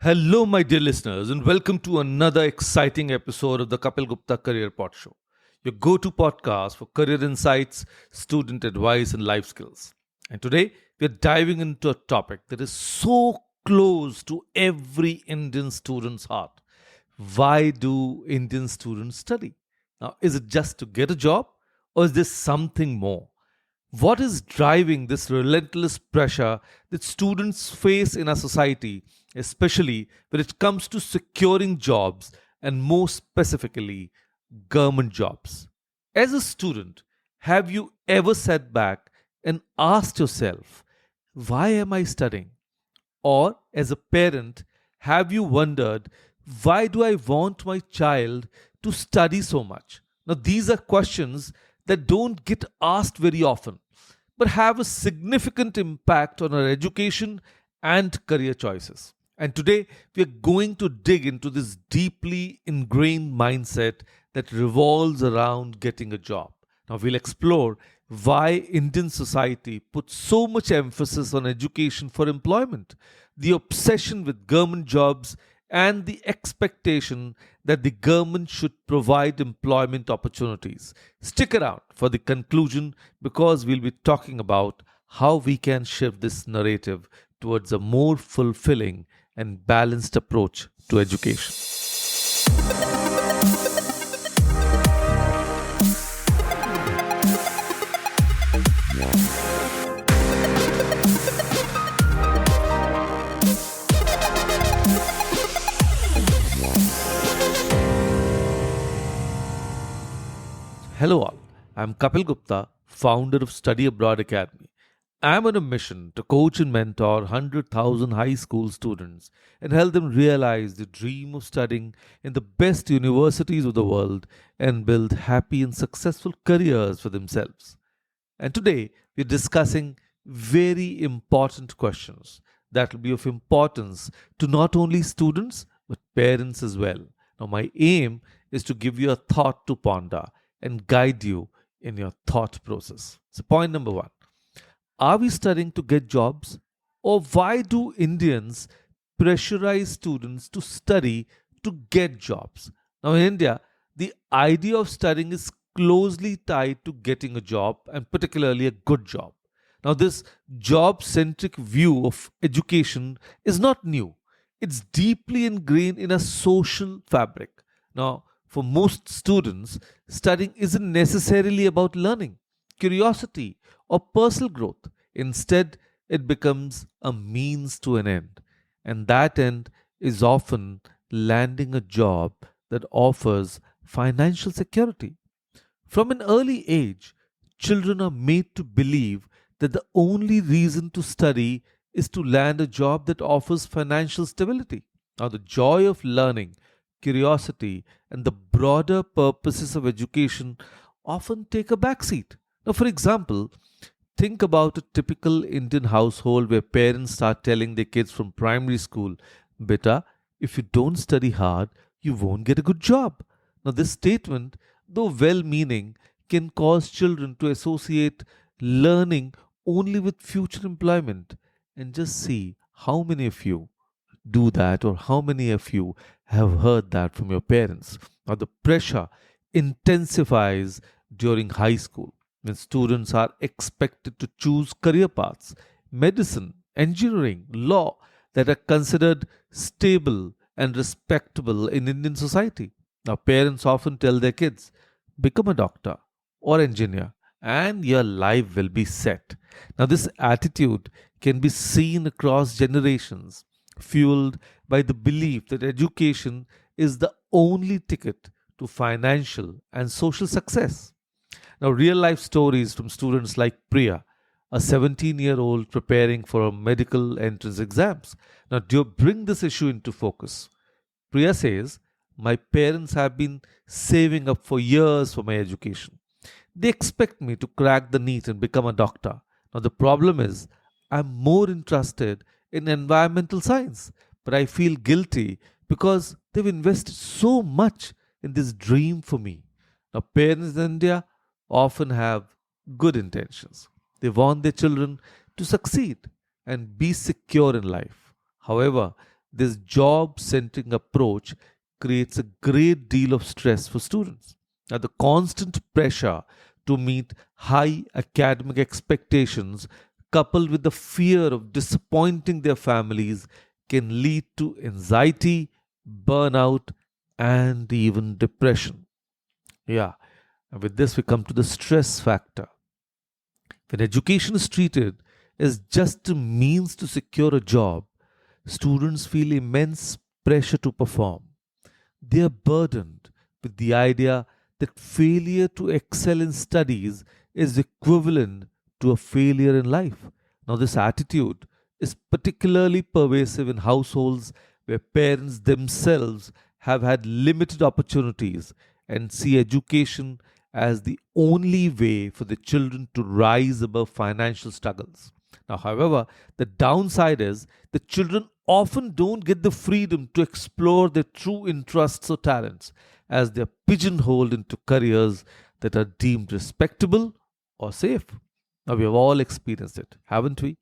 Hello, my dear listeners, and welcome to another exciting episode of the Kapil Gupta Career Pod Show, your go to podcast for career insights, student advice, and life skills. And today, we're diving into a topic that is so close to every Indian student's heart. Why do Indian students study? Now, is it just to get a job, or is there something more? What is driving this relentless pressure that students face in our society, especially when it comes to securing jobs and more specifically, government jobs? As a student, have you ever sat back and asked yourself, why am I studying? Or as a parent, have you wondered, why do I want my child to study so much? Now, these are questions that don't get asked very often, but have a significant impact on our education and career choices. And today, we are going to dig into this deeply ingrained mindset that revolves around getting a job. Now, we'll explore why Indian society puts so much emphasis on education for employment, the obsession with government jobs, and the expectation that the government should provide employment opportunities. Stick around for the conclusion because we'll be talking about how we can shift this narrative towards a more fulfilling and balanced approach to education. Hello, all. I'm Kapil Gupta, founder of Study Abroad Academy. I'm on a mission to coach and mentor 100,000 high school students and help them realize the dream of studying in the best universities of the world and build happy and successful careers for themselves. And today, we're discussing very important questions that will be of importance to not only students but parents as well. Now, my aim is to give you a thought to ponder and guide you in your thought process. So, point number one, are we studying to get jobs? Or why do Indians pressurize students to study to get jobs? Now, in India, the idea of studying is closely tied to getting a job and particularly a good job. Now, this job centric view of education is not new, it's deeply ingrained in a social fabric. Now, for most students, studying isn't necessarily about learning, curiosity, or personal growth. Instead, it becomes a means to an end. And that end is often landing a job that offers financial security. From an early age, children are made to believe that the only reason to study is to land a job that offers financial stability. Now, the joy of learning, curiosity, and the broader purposes of education often take a backseat. Now, for example, think about a typical Indian household where parents start telling their kids from primary school, Beta, if you don't study hard, you won't get a good job. Now, this statement, though well meaning, can cause children to associate learning only with future employment. And just see how many of you do that, or how many of you have heard that from your parents. Now, the pressure intensifies during high school when students are expected to choose career paths, medicine, engineering, law that are considered stable and respectable in Indian society. Now, parents often tell their kids, become a doctor or engineer, and your life will be set. Now, this attitude can be seen across generations, fueled by the belief that education is the only ticket to financial and social success. Now, real life stories from students like Priya, a 17-year-old preparing for medical entrance exams. Now, do you bring this issue into focus? Priya says, my parents have been saving up for years for my education. They expect me to crack the NEET and become a doctor. Now, the problem is, I'm more interested in environmental science, but I feel guilty because they've invested so much in this dream for me. Now, parents in India often have good intentions. They want their children to succeed and be secure in life. However, this job centering approach creates a great deal of stress for students. Now, the constant pressure to meet high academic expectations, coupled with the fear of disappointing their families, can lead to anxiety, burnout, and even depression. Yeah, and with this, we come to the stress factor. When education is treated as just a means to secure a job, students feel immense pressure to perform. They are burdened with the idea that failure to excel in studies is equivalent to a failure in life. Now, this attitude is particularly pervasive in households where parents themselves have had limited opportunities and see education as the only way for the children to rise above financial struggles. Now, however, the downside is the children often don't get the freedom to explore their true interests or talents as they are pigeonholed into careers that are deemed respectable or safe. Now, we have all experienced it, haven't we?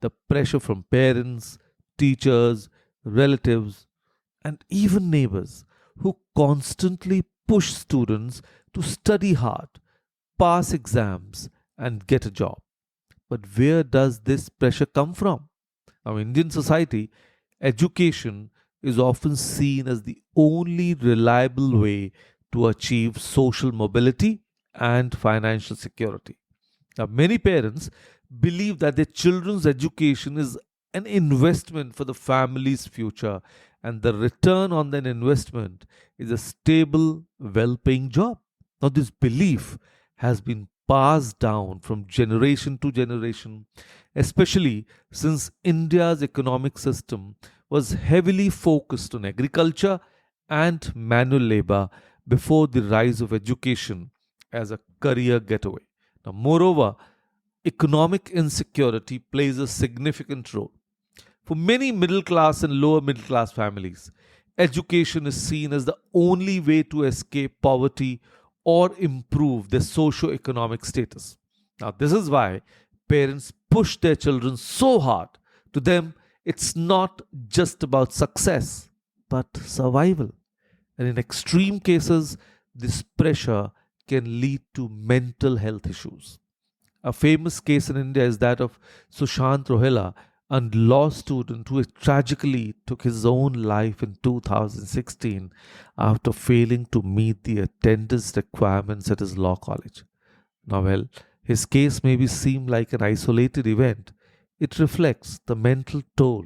The pressure from parents, teachers, relatives, and even neighbors who constantly push students to study hard, pass exams, and get a job. But where does this pressure come from? Now, in Indian society, education is often seen as the only reliable way to achieve social mobility and financial security. Now, many parents believe that their children's education is an investment for the family's future, and the return on that investment is a stable, well paying job. Now, this belief has been passed down from generation to generation, especially since India's economic system was heavily focused on agriculture and manual labor before the rise of education as a career getaway. Now, moreover, economic insecurity plays a significant role. For many middle class and lower middle class families, education is seen as the only way to escape poverty or improve their socio-economic status. Now, this is why parents push their children so hard. To them, it's not just about success, but survival. And in extreme cases, this pressure can lead to mental health issues. A famous case in India is that of Sushant Rohela, a law student who tragically took his own life in 2016 after failing to meet the attendance requirements at his law college. Now, well, his case maybe seem like an isolated event. It reflects the mental toll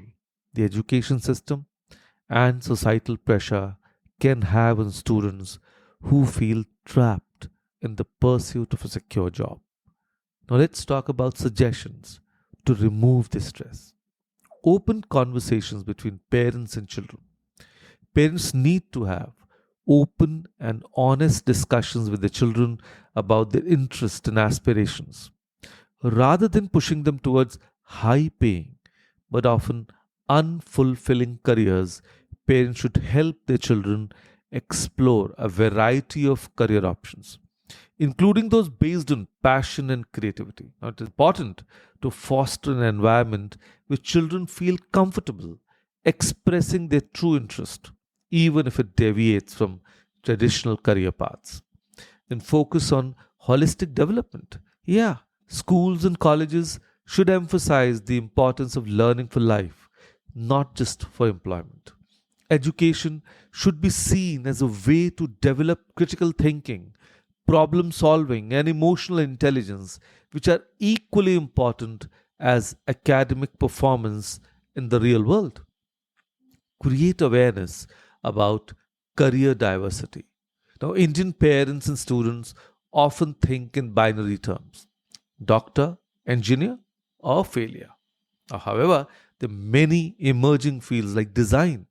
the education system and societal pressure can have on students who feel trapped in the pursuit of a secure job. Now, let's talk about suggestions to remove this stress. Open conversations between parents and children. Parents need to have open and honest discussions with the children about their interests and aspirations. Rather than pushing them towards high paying but often unfulfilling careers, parents should help their children explore a variety of career options, including those based on passion and creativity. Now, it is important to foster an environment where children feel comfortable expressing their true interest, even if it deviates from traditional career paths. Then focus on holistic development. Yeah, schools and colleges should emphasize the importance of learning for life, not just for employment. Education should be seen as a way to develop critical thinking, problem solving, and emotional intelligence, which are equally important as academic performance in the real world. Create awareness about career diversity. Now, Indian parents and students often think in binary terms: doctor, engineer, or failure. However, there are many emerging fields like design,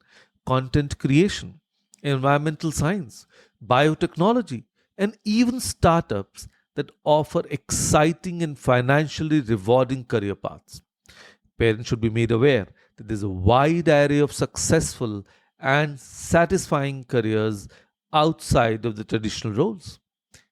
content creation, environmental science, biotechnology, and even startups that offer exciting and financially rewarding career paths. Parents should be made aware that there's a wide array of successful and satisfying careers outside of the traditional roles.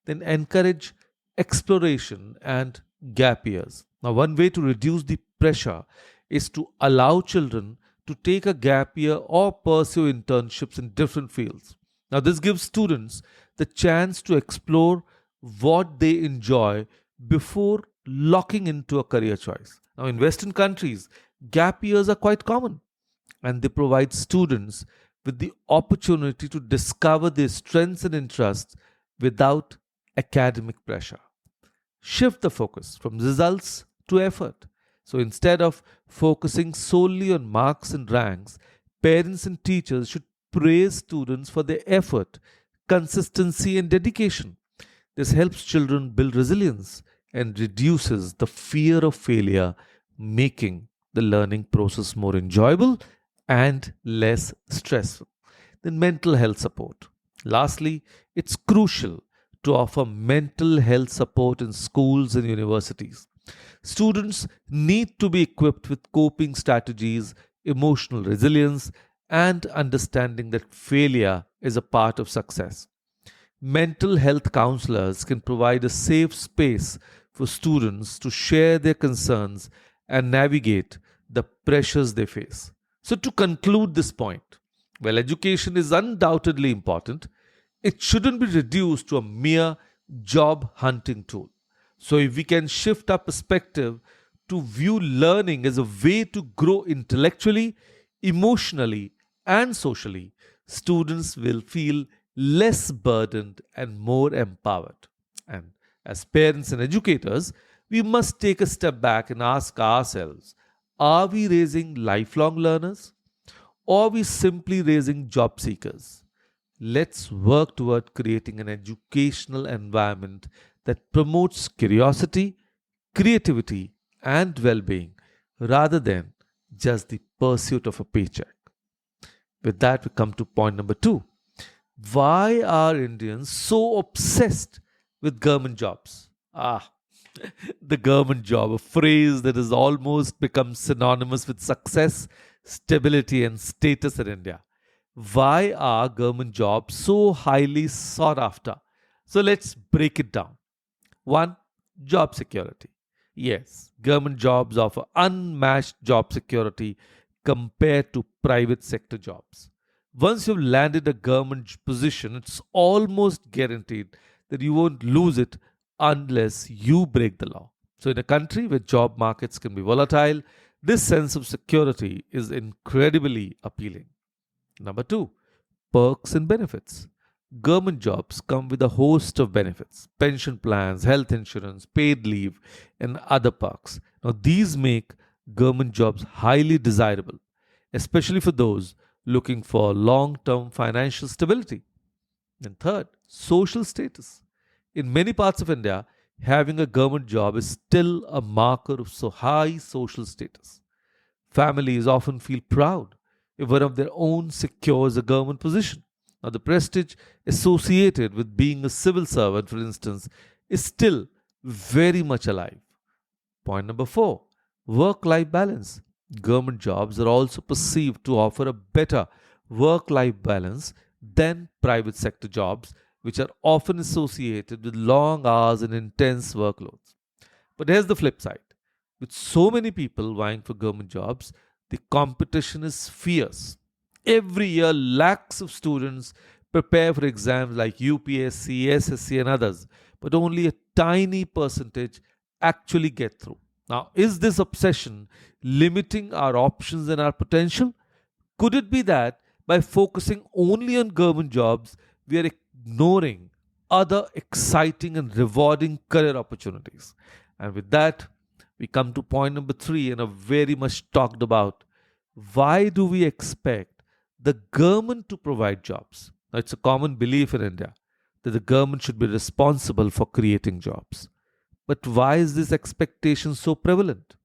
Then encourage exploration and gap years. Now, one way to reduce the pressure is to allow children to take a gap year or pursue internships in different fields. Now, this gives students the chance to explore what they enjoy before locking into a career choice. Now, in Western countries, gap years are quite common and they provide students with the opportunity to discover their strengths and interests without academic pressure. Shift the focus from results to effort. So instead of focusing solely on marks and ranks, parents and teachers should praise students for their effort, consistency, and dedication. This helps children build resilience and reduces the fear of failure, making the learning process more enjoyable and less stressful. Then, mental health support. Lastly, it's crucial to offer mental health support in schools and universities. Students need to be equipped with coping strategies, emotional resilience, and understanding that failure is a part of success. Mental health counselors can provide a safe space for students to share their concerns and navigate the pressures they face. So, to conclude this point, while education is undoubtedly important, it shouldn't be reduced to a mere job hunting tool. So, if we can shift our perspective to view learning as a way to grow intellectually, emotionally, and socially, students will feel less burdened and more empowered. And as parents and educators, we must take a step back and ask ourselves, are we raising lifelong learners or are we simply raising job seekers? Let's work toward creating an educational environment that promotes curiosity, creativity, and well being rather than just the pursuit of a paycheck. With that, we come to point number two. Why are Indians so obsessed with government jobs? The government job, a phrase that has almost become synonymous with success, stability, and status in India. Why are government jobs so highly sought after? So let's break it down. One, job security. Yes, government jobs offer unmatched job security compared to private sector jobs. Once you've landed a government position, it's almost guaranteed that you won't lose it unless you break the law. So, in a country where job markets can be volatile, this sense of security is incredibly appealing. Number two, perks and benefits. Government jobs come with a host of benefits: pension plans, health insurance, paid leave, and other perks. Now, these make government jobs highly desirable, especially for those looking for long term financial stability. And third, social status. In many parts of India, having a government job is still a marker of so high social status. Families often feel proud if one of their own secures a government position. Now, the prestige associated with being a civil servant, for instance, is still very much alive. Point number four, work life balance. Government jobs are also perceived to offer a better work life balance than private sector jobs, which are often associated with long hours and intense workloads. But here's the flip side: with so many people vying for government jobs, the competition is fierce. Every year, lakhs of students prepare for exams like UPSC, SSC, and others, but only a tiny percentage actually get through. Now, is this obsession limiting our options and our potential? Could it be that by focusing only on government jobs, we are ignoring other exciting and rewarding career opportunities? And with that, we come to point number three and a very much talked about. Why do we expect the government to provide jobs? Now, it's a common belief in India that the government should be responsible for creating jobs. But why is this expectation so prevalent?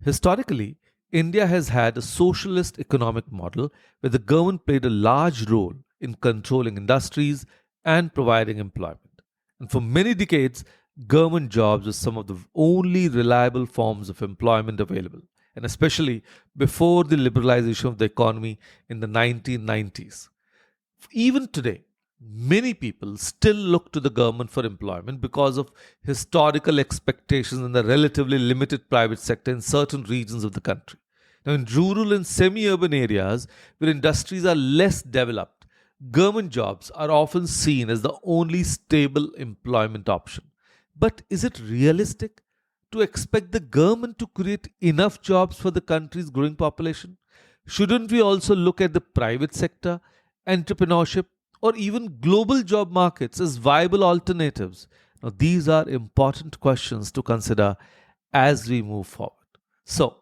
Historically, India has had a socialist economic model where the government played a large role in controlling industries and providing employment. And for many decades, government jobs were some of the only reliable forms of employment available, and especially before the liberalization of the economy in the 1990s. Even today, many people still look to the government for employment because of historical expectations and the relatively limited private sector in certain regions of the country. Now, in rural and semi urban areas where industries are less developed, government jobs are often seen as the only stable employment option. But is it realistic to expect the government to create enough jobs for the country's growing population? Shouldn't we also look at the private sector, entrepreneurship, or even global job markets as viable alternatives? Now, these are important questions to consider as we move forward. So,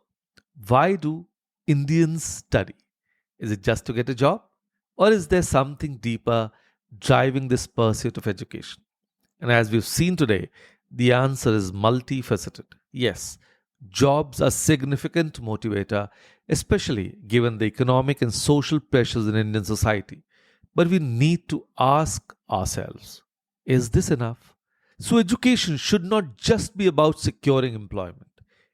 why do Indians study? Is it just to get a job? Or is there something deeper driving this pursuit of education? And as we've seen today, the answer is multifaceted. Yes, jobs are significant motivator, especially given the economic and social pressures in Indian society. But we need to ask ourselves, is this enough? So education should not just be about securing employment.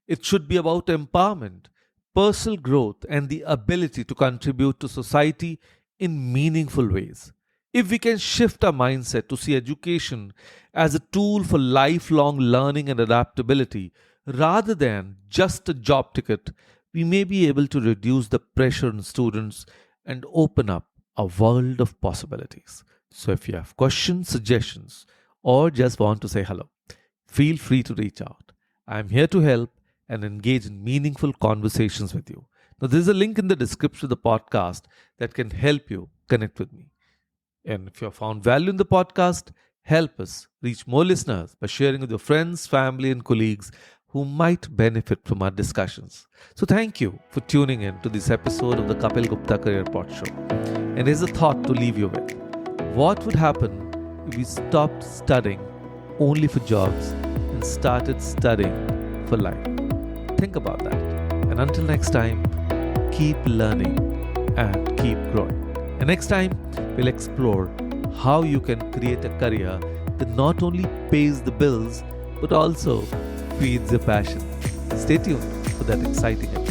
It should be about empowerment, personal growth, and the ability to contribute to society in meaningful ways. If we can shift our mindset to see education as a tool for lifelong learning and adaptability rather than just a job ticket, we may be able to reduce the pressure on students and open up a world of possibilities. So, if you have questions, suggestions, or just want to say hello, feel free to reach out. I am here to help and engage in meaningful conversations with you. Now, there's a link in the description of the podcast that can help you connect with me. And if you have found value in the podcast, help us reach more listeners by sharing with your friends, family, and colleagues who might benefit from our discussions. So, thank you for tuning in to this episode of the Kapil Gupta Career Pod Show. And here's a thought to leave you with. What would happen if we stopped studying only for jobs and started studying for life? Think about that. And until next time, keep learning and keep growing. And next time, we'll explore how you can create a career that not only pays the bills but also feeds your passion. Stay tuned for that exciting episode.